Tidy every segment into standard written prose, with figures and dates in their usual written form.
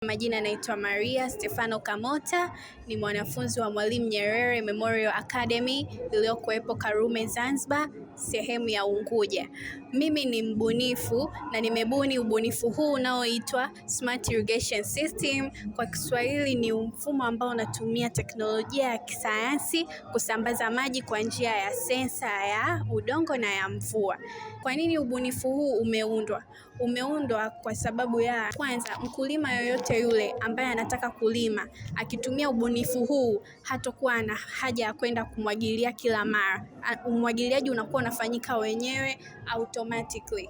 Majina naitwa Maria Stefano Kamota, ni mwanafunzi wa Mwalimu Nyerere Memorial Academy iliyokuwepo Karume Zanzibar, sehemu ya Unguja. Mimi ni mbunifu na nimebuni ubunifu huu unaoitwa Smart Irrigation System. Kwa Kiswahili ni mfumo ambao unatumia teknolojia ya kisayansi kusambaza maji kwa njia ya sensa ya udongo na ya mvua. Kwa nini ubunifu huu umeundwa? Umeundwa kwa sababu ya kwanza, mkulima yoyote yule ambaye anataka kulima akitumia ubunifu huu hatakuwa na haja ya kwenda kumwagilia kila mara. Umwagiliaji unakuwa unafanyika wenyewe automatically.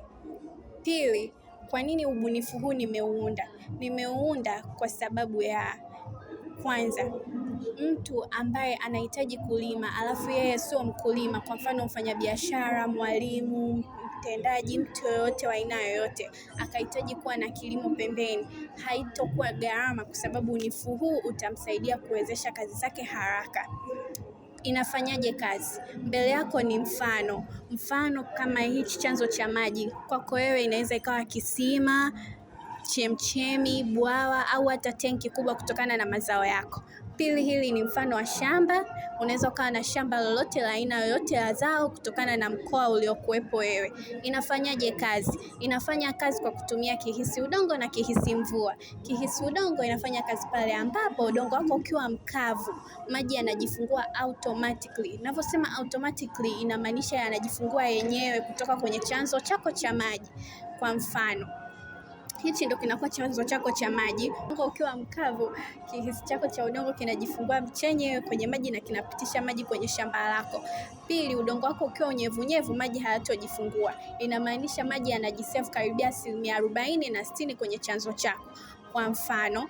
Pili, kwa nini ubunifu huu nimeuunda? Nimeuunda kwa sababu ya kwanza, mtu ambaye anahitaji kulima alafu yeye sio mkulima, kwa mfano mfanyabiashara, mwalimu, mtendaji, mtu yoyote wa aina yoyote akahitaji kuwa na kilimo pembeni, haitokuwa gharama kwa sababu ubunifu huu utamsaidia kuwezesha kazi zake haraka. Inafanyaje kazi? Mbele yako ni mfano kama hichi chanzo cha maji. Kwako wewe inaweza ikawa kisima, chemchemi, bwawa au hata tenki kubwa kutokana na mazao yako. Pili, hili ni mfano wa shamba. Unaweza ukawa na shamba lolote la aina yoyote ya zao kutokana na mkoa uliokuwepo wewe. Inafanyaje kazi? Inafanya kazi kwa kutumia kihisi udongo na kihisi mvua. Kihisi udongo inafanya kazi pale ambapo udongo wako ukiwa mkavu, maji yanajifungua automatically. Ninavyosema automatically inamaanisha yanajifungua yenyewe kutoka kwenye chanzo chako cha maji. Kwa mfano, hichi ndio kinakuwa chanzo chako cha maji. Udongo ukiwa mkavu, kihisi chako cha udongo kinajifungua chenyewe kwenye maji na kinapitisha maji kwenye shamba lako. Pili, udongo wako ukiwa unyevunyevu, maji hayatojifungua. Inamaanisha maji yanajisave karibia 40% na 60% kwenye chanzo chako. Kwa mfano,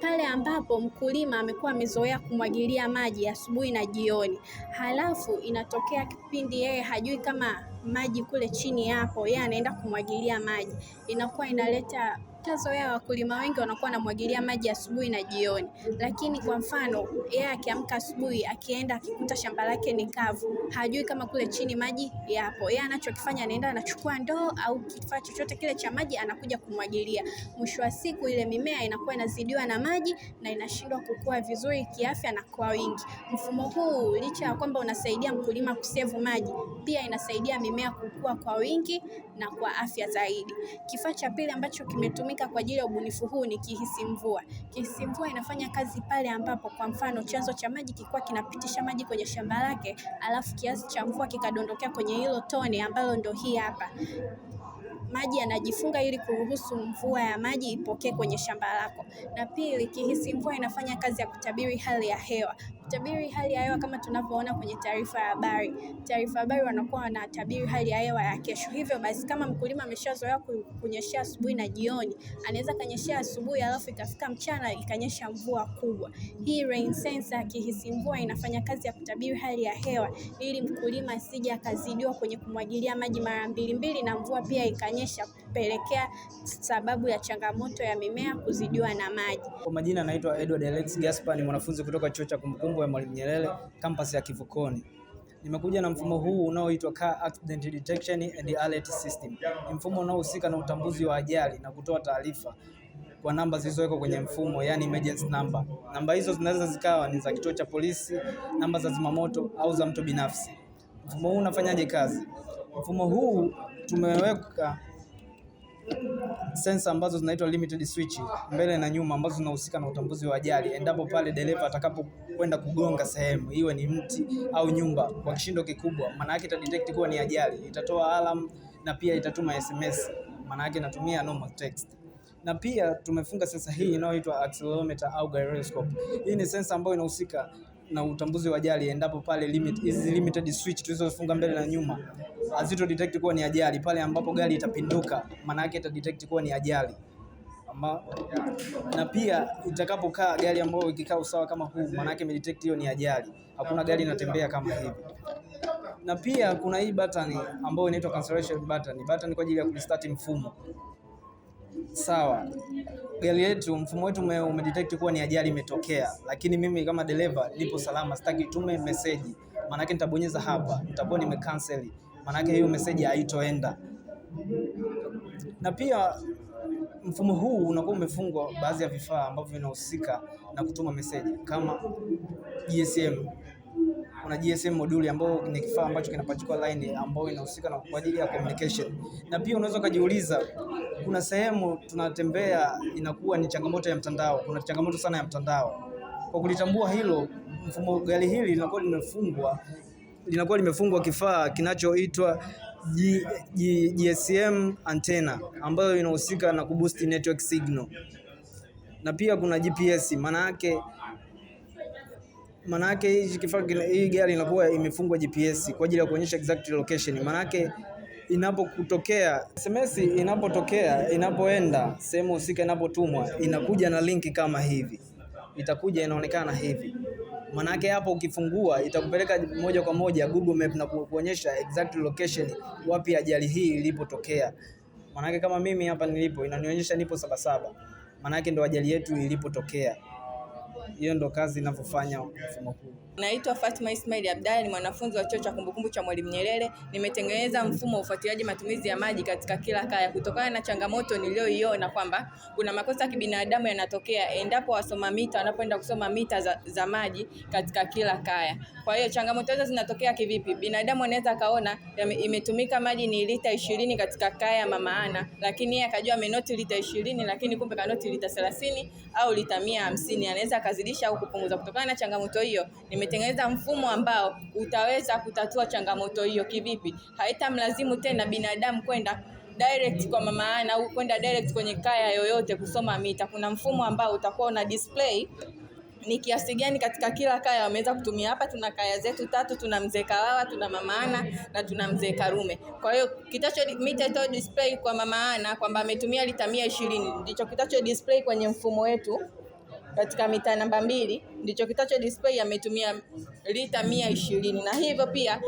pale ambapo mkulima amekuwa amezoea kumwagilia maji asubuhi na jioni, halafu inatokea kipindi yeye hajui kama maji kule chini yapo, yeye anaenda kumwagilia maji, inakuwa inaleta kazoea. Wakulima wengi wanakuwa wanamwagilia maji asubuhi na jioni, lakini kwa mfano yeye akiamka asubuhi akienda akikuta shamba lake ni kavu, hajui kama kule chini maji yapo. Yeye anachokifanya anaenda anachukua ndoo au kifaa chochote kile cha maji anakuja kumwagilia. Mwisho wa siku ile mimea inakuwa inazidiwa na maji na inashindwa kukua vizuri kiafya na kwa wingi. Mfumo huu licha ya kwamba unasaidia mkulima kusevu maji, pia inasaidia mimea kukua kwa wingi na kwa afya zaidi. Kifaa cha pili ambacho kimetumika kwa ajili ya ubunifu huu ni kihisi mvua. Kihisi mvua inafanya kazi pale ambapo kwa mfano chanzo cha maji kilikuwa kinapitisha maji kwenye shamba lake, alafu kiasi cha mvua kikadondokea kwenye hilo tone ambalo ndo hii hapa. Maji yanajifunga ili kuruhusu mvua ya maji ipokee kwenye shamba lako. Na pili, kihisi mvua inafanya kazi ya kutabiri hali ya hewa. Kutabiri hali ya hewa kama tunavyoona kwenye taarifa ya habari. Taarifa ya habari wanakuwa wanatabiri hali ya hewa ya kesho. Hivyo basi kama mkulima ameshazoea kunyeshea asubuhi na jioni, anaweza kanyeshea asubuhi alafu ikafika mchana ikanyesha mvua kubwa. Hii rain sensor kihisi mvua inafanya kazi ya kutabiri hali ya hewa ili mkulima asije akazidiwa kwenye kumwagilia maji mara mbili na mvua pia ikanyesha kupelekea sababu ya changamoto ya mimea kuzidiwa na maji. Kwa majina naitwa Edward Alex Gaspar, ni mwanafunzi kutoka chuo cha kumbukumbu ya Mwalimu Nyerere campus ya Kivukoni. Nimekuja na mfumo huu unaoitwa Car Accident Detection and Alert System. Ni mfumo unaohusika na utambuzi wa ajali na kutoa taarifa kwa namba zilizowekwa kwenye mfumo, yani emergency number. Namba hizo zinaweza zikawa ni za kituo cha polisi, namba za zimamoto au za mtu binafsi. Mfumo huu unafanyaje kazi? Mfumo huu tumeweka sensa ambazo zinaitwa limited switch mbele na nyuma, ambazo zinahusika na utambuzi wa ajali endapo pale dereva atakapokwenda kugonga sehemu, iwe ni mti au nyumba, kwa kishindo kikubwa, maana yake itadetect kuwa ni ajali, itatoa alarm na pia itatuma SMS, maana yake inatumia normal text. Na pia tumefunga sensa hii inayoitwa accelerometer au gyroscope. Hii ni sensa ambayo inahusika na utambuzi wa ajali endapo pale limited switch tulizofunga mbele na nyuma hazito detect kuwa ni ajali. Pale ambapo gari itapinduka, maana yake ita detect kuwa ni ajali. Na pia itakapokaa gari ambayo ikikaa usawa kama huu, maana yake imedetect hiyo ni ajali. Hakuna gari inatembea kama hivi. Na pia kuna hii button ambayo inaitwa cancellation button. Button kwa ajili ya kurestart mfumo. Sawa, gari yetu, mfumo wetu umedetect kuwa ni ajali imetokea, lakini mimi kama dereva nipo salama, sitaki itume message. Maana yake nitabonyeza hapa, nitakuwa nimecancel. Maana yake hiyo message haitoenda. Na pia mfumo huu unakuwa umefungwa baadhi ya vifaa ambavyo vinahusika na kutuma meseji kama GSM. Kuna GSM module ambayo ni kifaa ambacho kinapachukua line ambayo inahusika na kwa ajili ya communication. Na pia unaweza kujiuliza, kuna sehemu tunatembea inakuwa ni changamoto ya mtandao. Kuna changamoto sana ya mtandao. Kwa kulitambua hilo, mfumo gari hili linakuwa limefungwa kifaa kinachoitwa GSM antenna ambayo inahusika na kuboost network signal. Na pia kuna GPS, maana yake hii gari inakuwa imefungwa GPS kwa ajili ya kuonyesha exact location. Maana yake inapokutokea SMS, inapoenda sehemu husika, inapotumwa inakuja na linki kama hivi, itakuja inaonekana hivi. Maana yake hapo ukifungua itakupeleka moja kwa moja Google Map na kuonyesha exact location wapi ajali hii ilipotokea. Maana yake kama mimi hapa nilipo inanionyesha nipo Sabasaba, maana yake ndo ajali yetu ilipotokea. Hiyo ndo kazi inavyofanya mfumo huu. Naitwa Fatma Ismail Abdalla, ni mwanafunzi wa chuo cha kumbukumbu cha Mwalimu Nyerere. Nimetengeneza mfumo wa ufuatiliaji matumizi ya maji katika kila kaya kutokana na changamoto niliyoiona kwamba kuna makosa ya kibinadamu yanatokea endapo wasoma mita wanapoenda kusoma mita za maji katika kila kaya. Kwa hiyo changamoto hizo zinatokea kivipi? Binadamu anaweza kaona imetumika maji ni lita 20 katika kaya Mama Ana, lakini yeye akajua amenoti lita 20 lakini kumbe kanoti lita 30 au lita 150. Anaweza akazidisha au kupunguza. Kutokana na changamoto hiyo nimetengeneza mfumo ambao utaweza kutatua changamoto hiyo. Kivipi? Haitamlazimu tena binadamu kwenda direct kwa Mama Ana au kwenda direct kwenye kaya yoyote kusoma mita. Kuna mfumo ambao utakuwa una display ni kiasi gani katika kila kaya wameweza kutumia. Hapa tuna kaya zetu 3, tuna Mzee Kawawa, tuna Mama Ana na tuna Mzee Karume. Kwa hiyo mita ito display kwa Mama Ana kwamba ametumia lita 120, ndicho kitacho display kwenye mfumo wetu. Katika mita namba 2 ndicho kitacho display ametumia lita 120. Na hivyo pia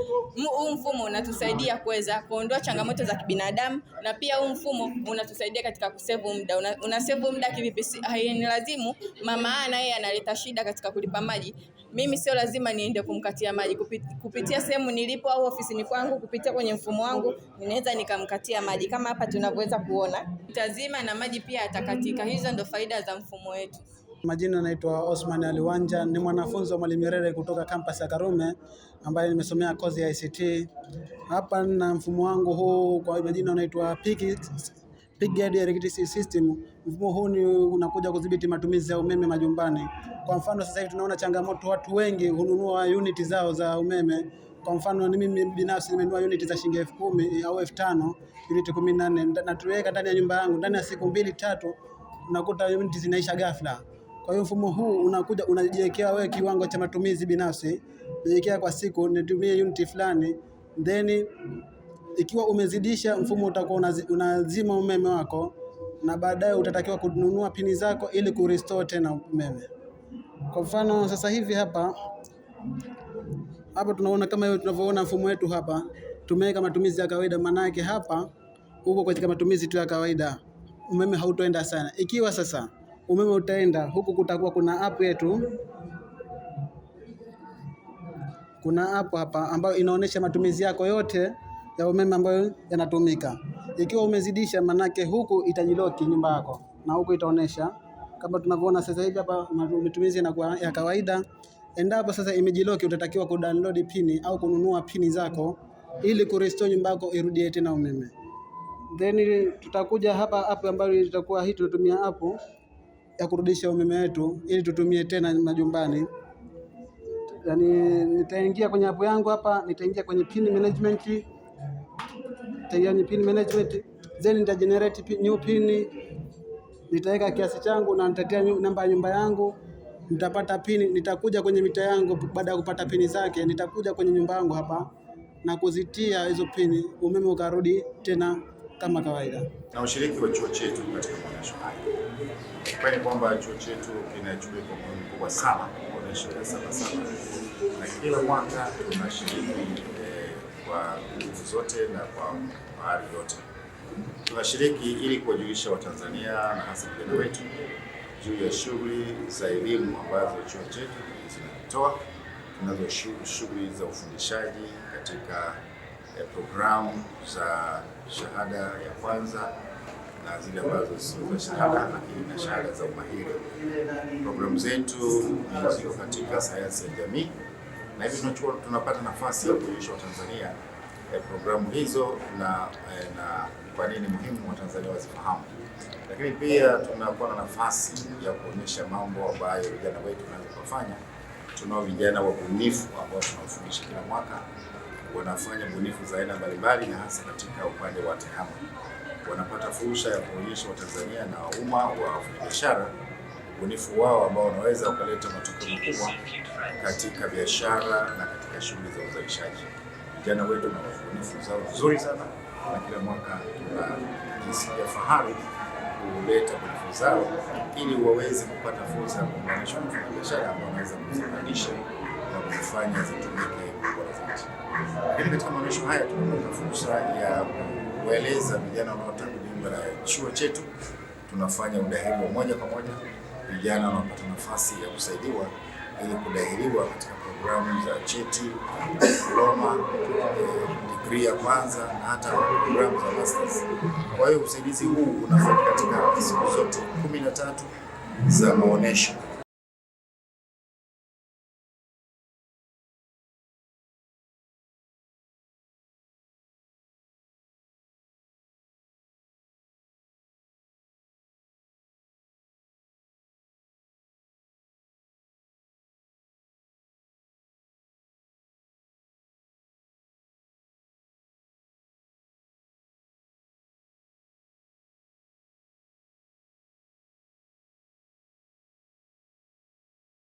huu mfumo unatusaidia kuweza kuondoa changamoto za kibinadamu, na pia huu mfumo unatusaidia katika kusave muda. Una save muda kivipi? Hainilazimu Mama Ana yeye analeta shida katika kulipa maji, mimi sio lazima niende kumkatia maji. Kupitia sehemu nilipo au ofisini kwangu, kupitia kwenye mfumo wangu ninaweza nikamkatia maji kama hapa tunavyoweza kuona. Tazima na maji pia atakatika. Hizo ndo faida za mfumo wetu. Majina naitwa Osman Aliwanja, ni mwanafunzi wa Mwalimu Nyerere kutoka campus ya Karume ambaye nimesomea kozi ya ICT. Hapa na mfumo wangu huu kwa majina unaitwa Pigad Electricity System. Mfumo huu unakuja kudhibiti matumizi ya umeme majumbani. Kwa mfano sasa hivi tunaona changamoto, watu wengi hununua unit zao za umeme. Kwa mfano ni mimi binafsi nimenunua unit za shilingi 10,000 au 5,000, unit 14, na tuweka ndani ya nyumba yangu. Ndani ya siku 2-3 unakuta unit zinaisha ghafla. Kwa hiyo mfumo huu unakuja unajiwekea wewe kiwango cha matumizi binafsi, unajiwekea kwa siku nitumie unit fulani, then ikiwa umezidisha mfumo utakuwa unazima umeme wako, na baadaye utatakiwa kununua pini zako ili kurestore tena umeme. Kwa mfano sasa hivi hapa tunaona kama hiyo tunavyoona mfumo wetu hapa tumeweka matumizi ya kawaida, maana yake hapa huko katika matumizi tu ya kawaida umeme hautoenda sana. Ikiwa sasa umeme utaenda huku, kutakuwa kuna app yetu, kuna app hapa ambayo inaonyesha matumizi yako yote ya umeme ambayo yanatumika. Ikiwa umezidisha, manake huku itajiloki nyumba yako na huku itaonyesha kama tunavyoona sasa hivi hapa matumizi yanakuwa ya kawaida. Endapo sasa imejiloki, utatakiwa kudownload pini au kununua pini zako ili kurestore nyumba yako irudie tena umeme. Then tutakuja hapa app ambayo itakuwa hii tunatumia app ya kurudisha umeme wetu ili tutumie tena majumbani. Yani nitaingia kwenye app yangu hapa, nitaingia kwenye pin management, then nita generate new pin, nitaweka kiasi changu na nitatia namba ya nyumba yangu, nitapata pin. Nitakuja kwenye mita yangu, baada ya kupata pini zake nitakuja kwenye nyumba yangu hapa na kuzitia hizo pini, umeme ukarudi tena kama kawaida. Na ushiriki wa chuo chetu katika maonyesho haya, kwani kwamba chuo chetu kinachukua umuhimu mkubwa sana maonyesho ya Sabasaba, na kila mwaka tunashiriki kwa nguvu zote na kwa mahali yote. Tunashiriki ili kuwajulisha Watanzania na hasa vijana wetu juu ya shughuli za elimu ambazo chuo chetu zinatoa. Tunazo shughuli za ufundishaji katika programu za shahada ya kwanza, na zile ambazo sio za shahada, lakini na shahada za umahiri. Programu zetu ziko katika sayansi ya jamii, na hivi tunapata nafasi ya kuonyesha Watanzania programu hizo na kwa nini muhimu Watanzania wazifahamu. Lakini pia tunakuwa na nafasi ya kuonyesha mambo ambayo vijana wetu wanaweza kufanya. Tunao vijana wabunifu ambao tunawafundisha kila mwaka, wanafanya bunifu za aina mbalimbali, na hasa katika upande wa tehama. Wanapata fursa ya kuonyesha Watanzania na umma wa biashara ubunifu wao ambao wanaweza ukaleta matokeo makubwa katika biashara na katika shughuli za uzalishaji. Vijana wetu na ubunifu zao nzuri sana, na kila mwaka tunajisikia fahari kuleta bunifu zao ili waweze kupata fursa ya kuunganishwa na biashara ambao wanaweza kuziunganisha na kufanya zitumike kwa zaidi. Lakini katika maonyesho haya tunapata fursa ya kueleza vijana wanaotaka kujiunga na chuo chetu. Tunafanya udahili wa moja kwa moja, vijana wanapata nafasi ya kusaidiwa ili kudahiliwa katika programu za cheti, diploma, degree ya kwanza na hata programu za masters. Kwa hiyo usaidizi huu unafanyika katika siku zote 13 za maonyesho.